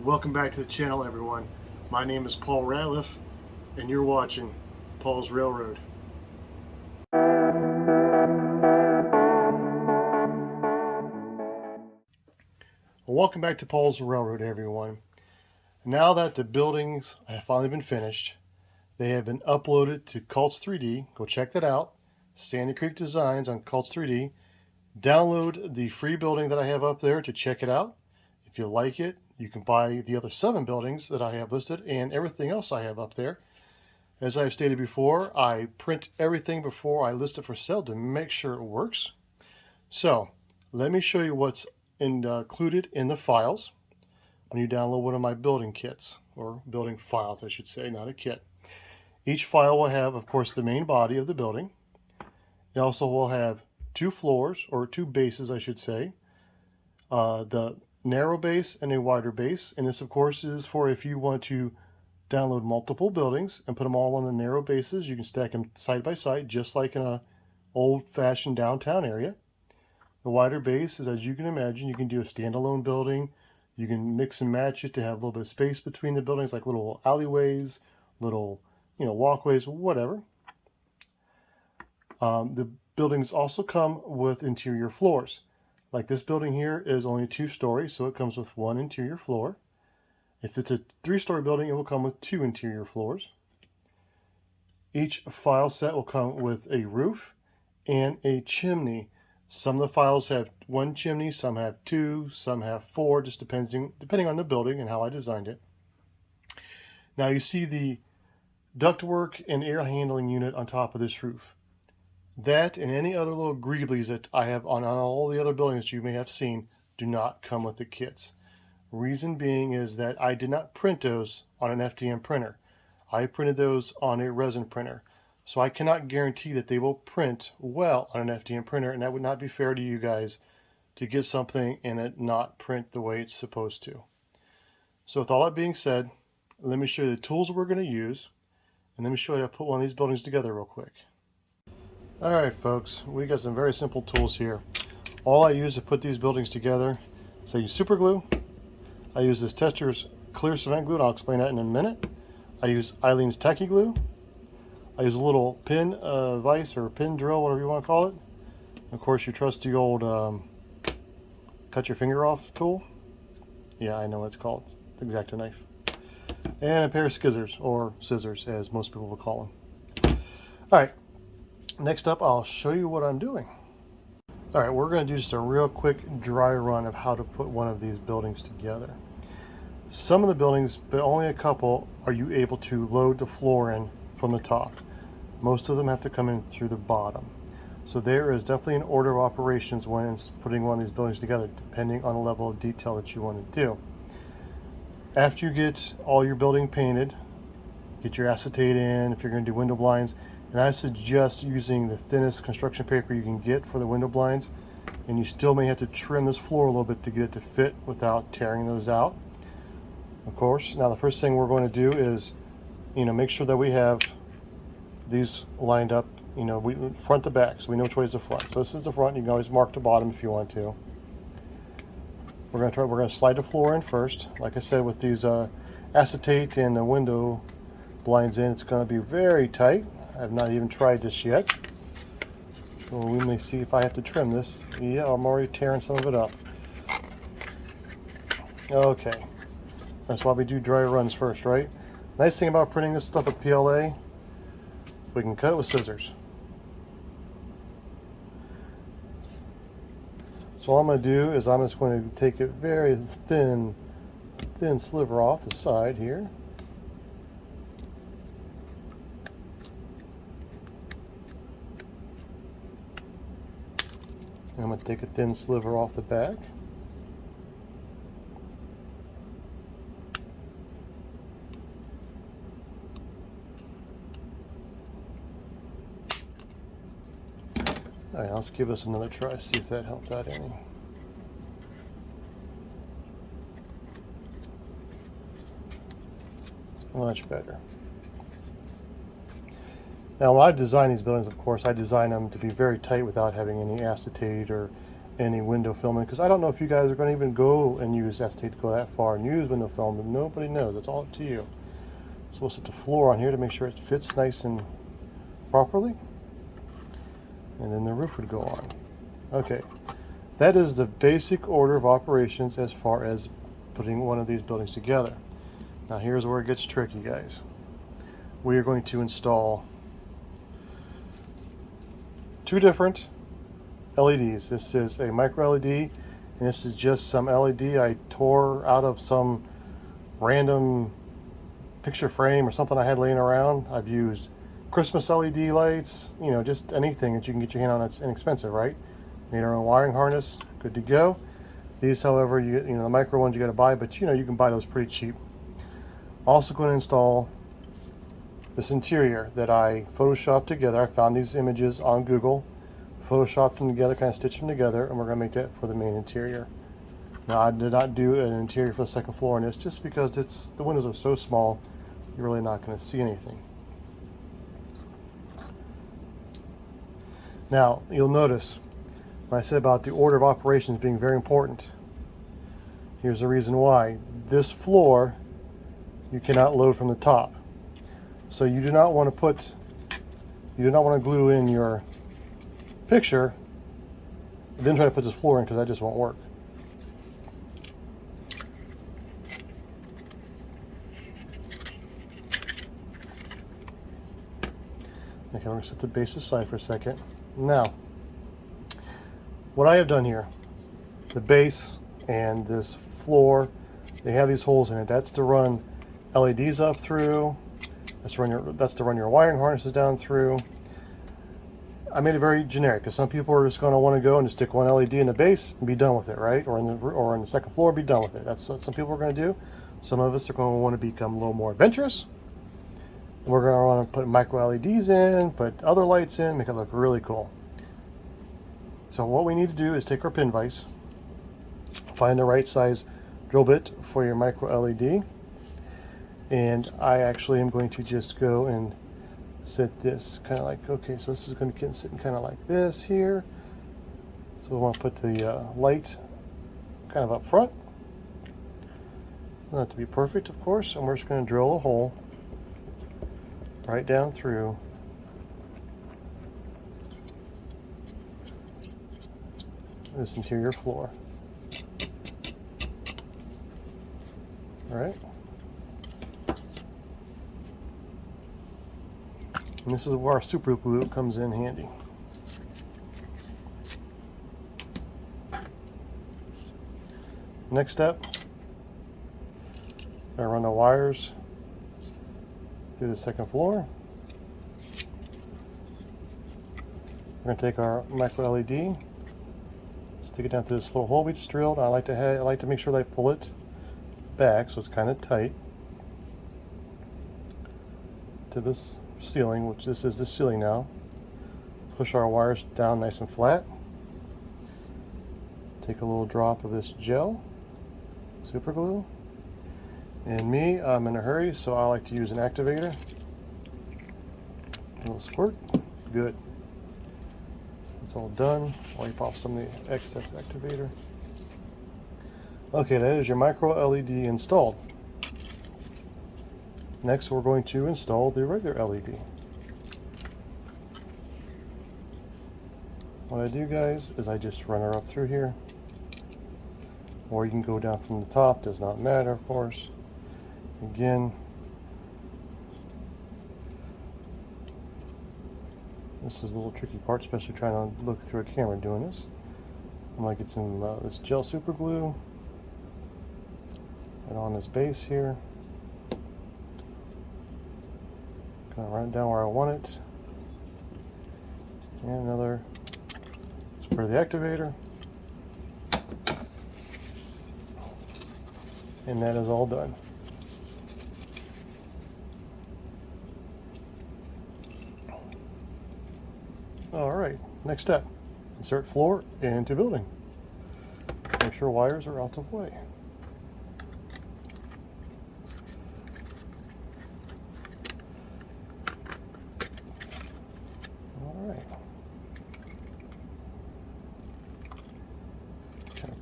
Welcome back to the channel, everyone. My name is Paul Ratliff, and you're watching Paul's Railroad. Well, welcome back to Paul's Railroad, everyone. Now that the buildings have finally been finished, they have been uploaded to Cults 3D. Go check that out. Sandy Creek Designs on Cults 3D. Download the free building that I have up there to check it out. If you like it, you can buy the other 7 buildings that I have listed and everything else I have up there. As I've stated before, I print everything before I list it for sale to make sure it works. So let me show you what's included in the files when you download one of my building kits, or building files I should say, not a kit. Each file will have, of course, the main body of the building. It also will have 2 floors, or 2 bases I should say. The narrow base and a wider base, and this of course is for if you want to download multiple buildings and put them all on the narrow bases. You can stack them side by side just like in a old-fashioned downtown area. The wider base is, as you can imagine, you can do a standalone building. You can mix and match it to have a little bit of space between the buildings, like little alleyways, little walkways, whatever. The buildings also come with interior floors. Like this building here is only 2 stories, so it comes with 1 interior floor. If it's a 3-story building, it will come with 2 interior floors. Each file set will come with a roof and a chimney. Some of the files have 1 chimney, some have 2, some have 4, just depending on the building and how I designed it. Now you see the ductwork and air handling unit on top of this roof. That and any other little greeblies that I have on all the other buildings you may have seen do not come with the kits. Reason being is that I did not print those on an FDM printer. I printed those on a resin printer. So I cannot guarantee that they will print well on an FDM printer, and that would not be fair to you guys to get something and it not print the way it's supposed to. So with all that being said, let me show you the tools we're going to use, and let me show you how to put one of these buildings together real quick. Alright folks, we got some very simple tools here. All I use to put these buildings together is I use super glue. I use this Tester's clear cement glue, and I'll explain that in a minute. I use Eileen's tacky glue. I use a little pin vise or pin drill, whatever you want to call it. Of course, your trusty old cut your finger off tool. Yeah, I know what it's called. It's the X-Acto knife. And a pair of scissors, or scissors as most people will call them. Alright. Next up, I'll show you what I'm doing. Alright, we're going to do just a real quick dry run of how to put one of these buildings together. Some of the buildings, but only a couple, are you able to load the floor in from the top. Most of them have to come in through the bottom. So there is definitely an order of operations when putting one of these buildings together, depending on the level of detail that you want to do. After you get all your building painted, get your acetate in if you're going to do window blinds. And I suggest using the thinnest construction paper you can get for the window blinds. And you still may have to trim this floor a little bit to get it to fit without tearing those out. Of course, now the first thing we're going to do is, make sure that we have these lined up, front to back, so we know which way is the front. So this is the front. You can always mark the bottom if you want to. We're going to slide the floor in first. Like I said, with these acetate and the window blinds in, it's going to be very tight. I've not even tried this yet. So we may see if I have to trim this. Yeah, I'm already tearing some of it up. Okay. That's why we do dry runs first, right? Nice thing about printing this stuff with PLA, we can cut it with scissors. So all I'm going to do is I'm just going to take a very thin sliver off the side here. I'm going to take a thin sliver off the back. Alright, let's give this another try, see if that helped out any. Much better. Now when I design these buildings, of course, I design them to be very tight without having any acetate or any window filming, because I don't know if you guys are going to even go and use acetate to go that far and use window film, but nobody knows. It's all up to you. So we'll set the floor on here to make sure it fits nice and properly, and then the roof would go on. Okay, that is the basic order of operations as far as putting one of these buildings together. Now here's where it gets tricky, guys. We are going to install 2 different LEDs. This is a micro LED, and this is just some LED I tore out of some random picture frame or something I had laying around. I've used Christmas LED lights, you know, just anything that you can get your hand on that's inexpensive, right? Made our own wiring harness, good to go. These, however, you know, the micro ones you got to buy, but you know, you can buy those pretty cheap. Also going to install this interior that I photoshopped together. I found these images on Google, photoshopped them together, kind of stitched them together, and we're going to make that for the main interior. Now, I did not do an interior for the second floor in this just because the windows are so small, you're really not going to see anything. Now, you'll notice when I said about the order of operations being very important. Here's the reason why. This floor, you cannot load from the top. So you do not want to glue in your picture and then try to put this floor in, because that just won't work. Okay, we're going to set the base aside for a second. Now, what I have done here, the base and this floor, they have these holes in it. That's to run LEDs up through. That's to run your wiring harnesses down through. I made it very generic because some people are just going to want to go and just stick one LED in the base and be done with it, right? Or in the second floor, be done with it. That's what some people are going to do. Some of us are going to want to become a little more adventurous. We're going to want to put micro LEDs in, put other lights in, make it look really cool. So what we need to do is take our pin vise, find the right size drill bit for your micro LED, and I actually am going to just go and set this kind of like, okay, so this is going to get sitting kind of like this here. So we want to put the light kind of up front. Not to be perfect, of course, and we're just going to drill a hole right down through this interior floor. All right. And this is where our super glue comes in handy. Next step, I run the wires through the second floor. We're going to take our micro LED, stick it down through this little hole we just drilled. I like to make sure that I pull it back so it's kind of tight to this ceiling, which this is the ceiling now. Push our wires down nice and flat. Take a little drop of this gel, super glue. And me, I'm in a hurry, so I like to use an activator. A little squirt. Good. It's all done. Wipe off some of the excess activator. Okay, that is your micro LED installed. Next, we're going to install the regular LED. What I do, guys, is I just run her up through here. Or you can go down from the top, does not matter, of course. Again, this is a little tricky part, especially trying to look through a camera doing this. I'm going to get some this gel super glue right on this base here. Gonna run it down where I want it. And another spray of the activator. And that is all done. All right, next step, insert floor into building. Make sure wires are out of the way. All right.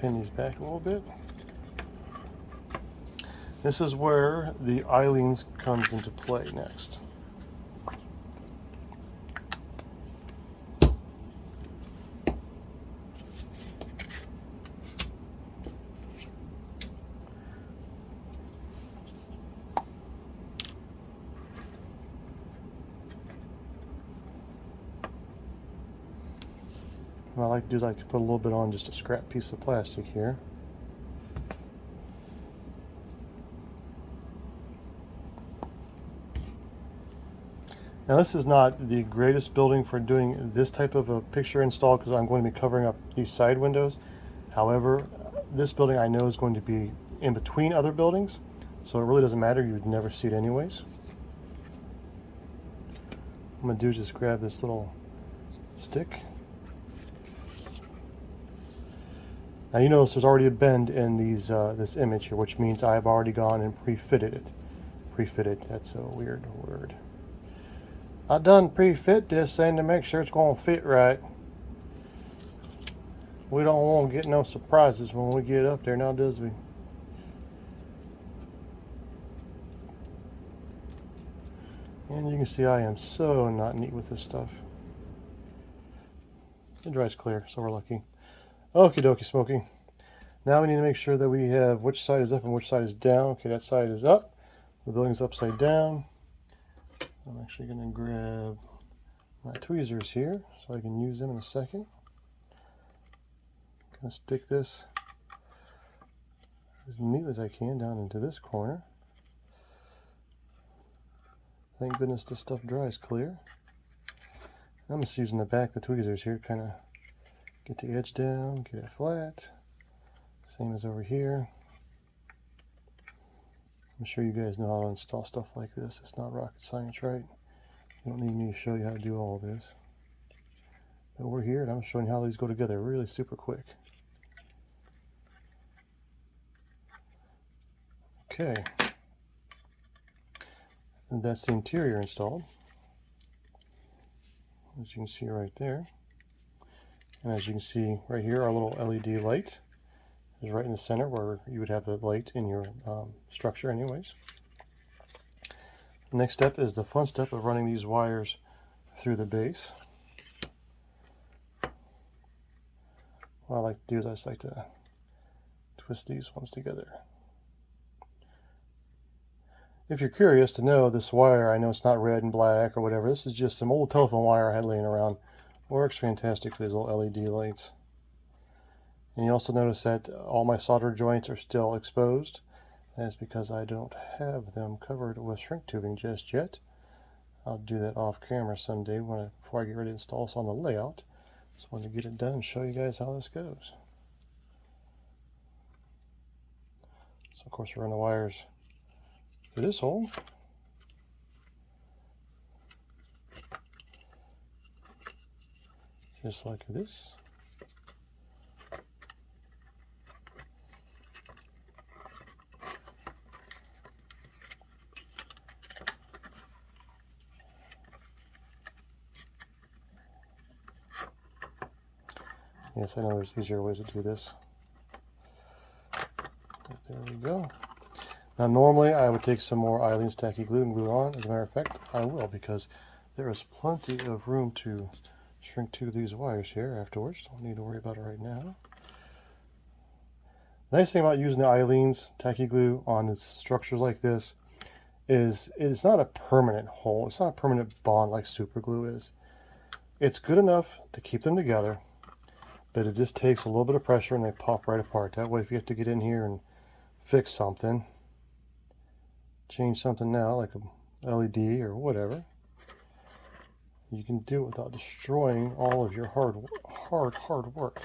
pin these back a little bit. This is where the eyelines comes into play next. What I like to do is I like to put a little bit on just a scrap piece of plastic here. Now this is not the greatest building for doing this type of a picture install because I'm going to be covering up these side windows. However, this building I know is going to be in between other buildings, so it really doesn't matter. You would never see it anyways. What I'm going to do is just grab this little stick. Now you notice there's already a bend in these this image here, which means I've already gone and pre-fitted it. Pre-fitted, that's a weird word. I done pre-fit this thing to make sure it's going to fit right. We don't want to get no surprises when we get up there now, does we? And you can see I am so not neat with this stuff. It dries clear, so we're lucky. Okie dokie smoky. Now we need to make sure that we have which side is up and which side is down. Okay, that side is up. The building's upside down. I'm actually going to grab my tweezers here so I can use them in a second. I'm going to stick this as neatly as I can down into this corner. Thank goodness this stuff dries clear. I'm just using the back of the tweezers here to kind of get the edge down, get it flat. Same as over here. I'm sure you guys know how to install stuff like this. It's not rocket science, right? You don't need me to show you how to do all this. But we're here and I'm showing you how these go together really super quick. Okay. And that's the interior installed. As you can see right there. And as you can see right here, our little LED light is right in the center where you would have a light in your structure anyways. The next step is the fun step of running these wires through the base. What I like to do is I just like to twist these ones together. If you're curious to know, this wire, I know it's not red and black or whatever, this is just some old telephone wire I had laying around. Works fantastic for these little LED lights. And you also notice that all my solder joints are still exposed. That's because I don't have them covered with shrink tubing just yet. I'll do that off camera someday before I get ready to install this on the layout. Just wanted to get it done and show you guys how this goes. So of course we run the wires through this hole. Just like this. Yes, I know there's easier ways to do this. But there we go. Now normally I would take some more eyelines, tacky glue, and glue on. As a matter of fact, I will, because there is plenty of room to shrink tube these wires here afterwards. Don't need to worry about it right now. The nice thing about using the eyelines, tacky glue on structures like this is it's not a permanent hole. It's not a permanent bond like super glue is. It's good enough to keep them together, but it just takes a little bit of pressure and they pop right apart. That way if you have to get in here and fix something, change something now like a LED or whatever, you can do it without destroying all of your hard work.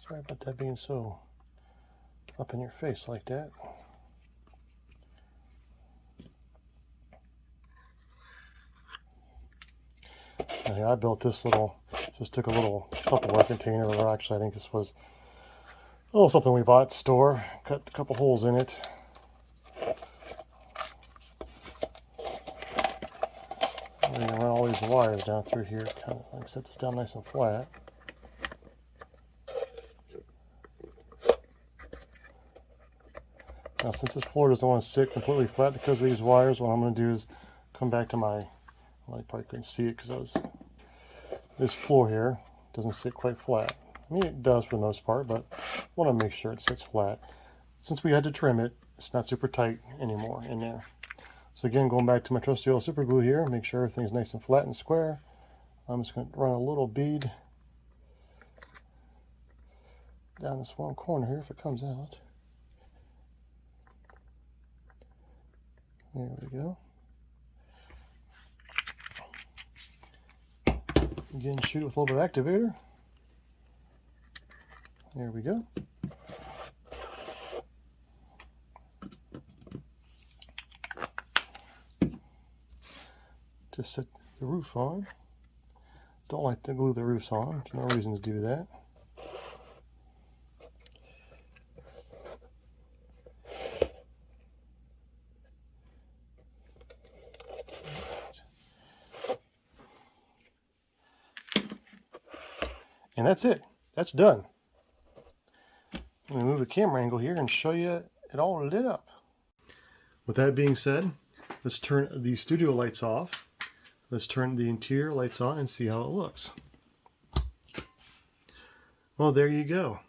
Sorry about that being so up in your face like that. here. I built this little, just took a little Tupperware container, or actually I think this was something we bought at the store. Cut a couple holes in it. I'm going to run all these wires down through here, kind of like set this down nice and flat. Now, since this floor doesn't want to sit completely flat because of these wires, what I'm going to do is come back to my, well, you probably couldn't see it because this floor here doesn't sit quite flat. I mean, it does for the most part, but I want to make sure it sits flat. Since we had to trim it, it's not super tight anymore in there. So again, going back to my trusty old super glue here, make sure everything's nice and flat and square. I'm just going to run a little bead down this one corner here if it comes out. There we go. Again, shoot it with a little bit of activator. There we go. Just set the roof on. Don't like to glue the roofs on. There's no reason to do that. And that's it. That's done. I'm going to move the camera angle here and show you it all lit up. With that being said, let's turn the studio lights off. Let's turn the interior lights on and see how it looks. Well, there you go.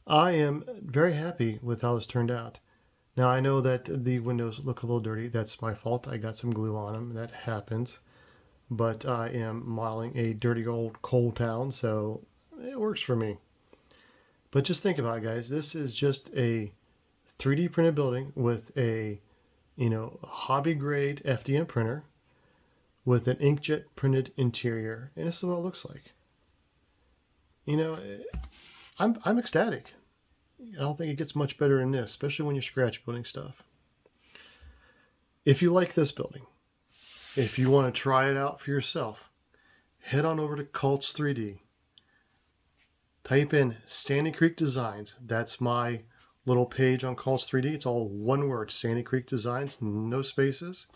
I am very happy with how this turned out. Now, I know that the windows look a little dirty. That's my fault. I got some glue on them. That happens. But I am modeling a dirty old coal town, so it works for me. But just think about it, guys. This is just a 3D printed building with a, hobby grade FDM printer with an inkjet printed interior, and this is what it looks like. I'm ecstatic. I don't think it gets much better than this, especially when you're scratch building stuff. If you like this building, if you want to try it out for yourself, head on over to Cults 3D. Type in Sandy Creek Designs. That's my little page on Cults 3D. It's all one word, Sandy Creek Designs, no spaces.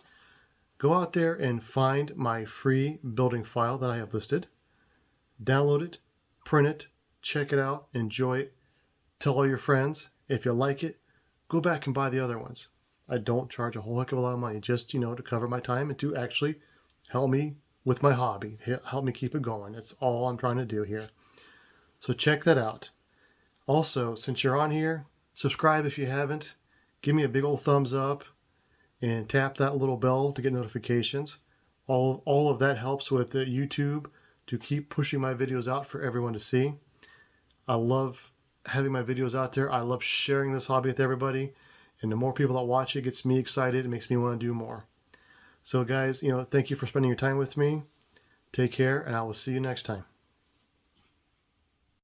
Go out there and find my free building file that I have listed. Download it, print it, check it out, enjoy it. Tell all your friends. If you like it, go back and buy the other ones. I don't charge a whole heck of a lot of money, just, to cover my time and to actually help me with my hobby, help me keep it going. That's all I'm trying to do here. So check that out. Also, since you're on here, subscribe if you haven't. Give me a big old thumbs up and tap that little bell to get notifications. All of that helps with YouTube to keep pushing my videos out for everyone to see. I love having my videos out there. I love sharing this hobby with everybody. And the more people that watch it gets me excited. It makes me want to do more. So guys, thank you for spending your time with me. Take care, and I will see you next time.